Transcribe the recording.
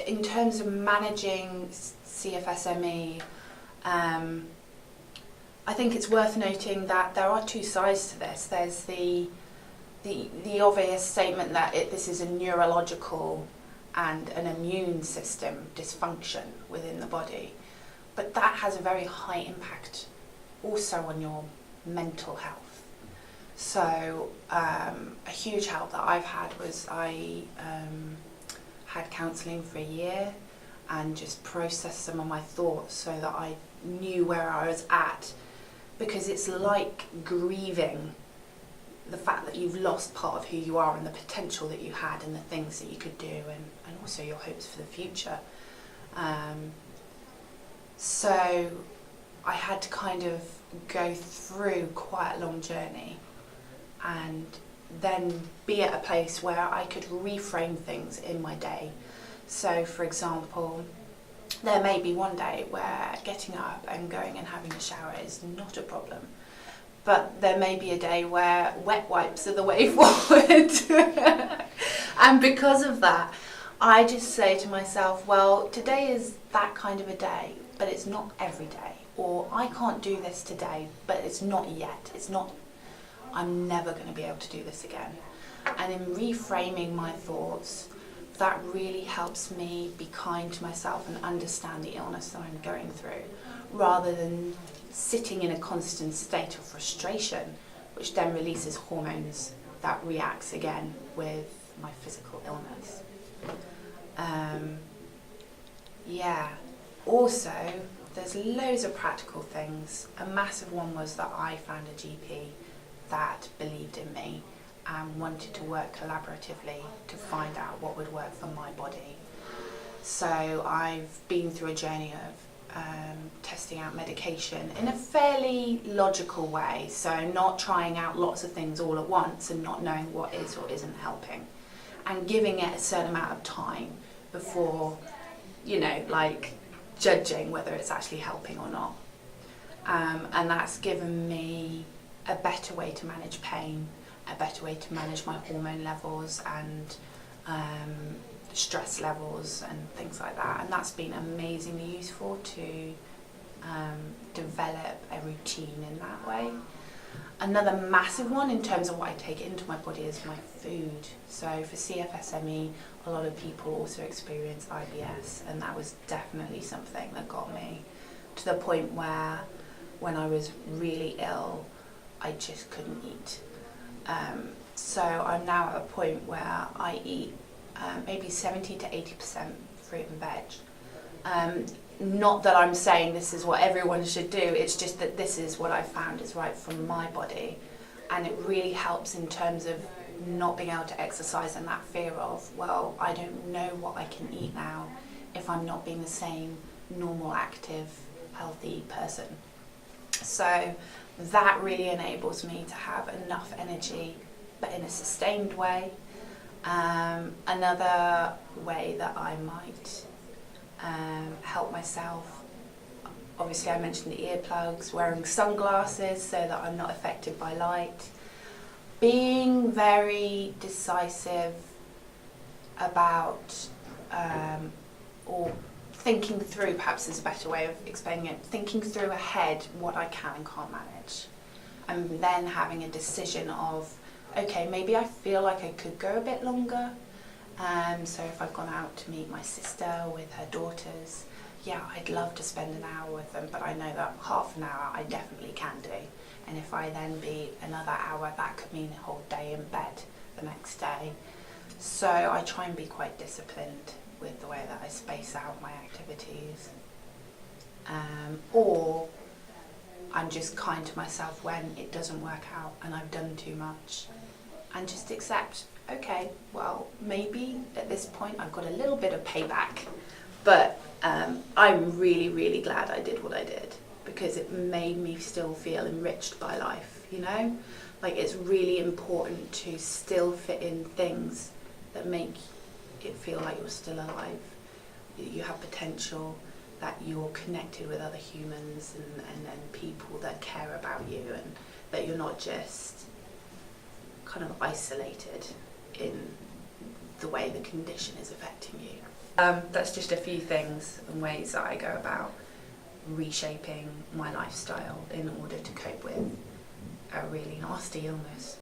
in terms of managing CFSME, I think it's worth noting that there are two sides to this. There's the obvious statement that this is a neurological and an immune system dysfunction within the body, but that has a very high impact also on your mental health. So a huge help that I've had was I had counselling for a year and just processed some of my thoughts so that I knew where I was at, because it's like grieving the fact that you've lost part of who you are and the potential that you had and the things that you could do, and also your hopes for the future. So I had to kind of go through quite a long journey and then be at a place where I could reframe things in my day. So for example, there may be one day where getting up and going and having a shower is not a problem. But there may be a day where wet wipes are the way forward. And because of that, I just say to myself, well, today is that kind of a day, but it's not every day. Or I can't do this today, but it's not yet. I'm never going to be able to do this again. And in reframing my thoughts, that really helps me be kind to myself and understand the illness that I'm going through, rather than sitting in a constant state of frustration, which then releases hormones that reacts again with my physical illness. Also, there's loads of practical things. A massive one was that I found a GP that believed in me and wanted to work collaboratively to find out what would work for my body. So I've been through a journey of testing out medication in a fairly logical way, so not trying out lots of things all at once and not knowing what is or isn't helping, and giving it a certain amount of time before, judging whether it's actually helping or not. And that's given me a better way to manage pain, a better way to manage my hormone levels and stress levels and things like that, and that's been amazingly useful to develop a routine in that way. Another massive one in terms of what I take into my body is my food. So for CFSME, a lot of people also experience IBS, and that was definitely something that got me to the point where when I was really ill, I just couldn't eat. So I'm now at a point where I eat maybe 70 to 80% fruit and veg. Not that I'm saying this is what everyone should do, it's just that this is what I found is right for my body, and it really helps in terms of not being able to exercise and that fear of, well, I don't know what I can eat now if I'm not being the same normal, active, healthy person. So that really enables me to have enough energy, but in a sustained way. Another way that I might help myself, obviously I mentioned the earplugs, wearing sunglasses so that I'm not affected by light, being very decisive about, or thinking through, perhaps is a better way of explaining it, thinking through ahead what I can and can't manage, and then having a decision of, okay, maybe I feel like I could go a bit longer. So if I've gone out to meet my sister with her daughters, yeah, I'd love to spend an hour with them, but I know that half an hour I definitely can do. And if I then be another hour, that could mean a whole day in bed the next day. So I try and be quite disciplined with the way that I space out my activities. Or I'm just kind to myself when it doesn't work out and I've done too much, and just accept, okay, well, maybe at this point I've got a little bit of payback, but I'm really, really glad I did what I did, because it made me still feel enriched by life, Like, it's really important to still fit in things that make it feel like you're still alive, you have potential, that you're connected with other humans and people that care about you, and that you're not just kind of isolated in the way the condition is affecting you. That's just a few things and ways that I go about reshaping my lifestyle in order to cope with a really nasty illness.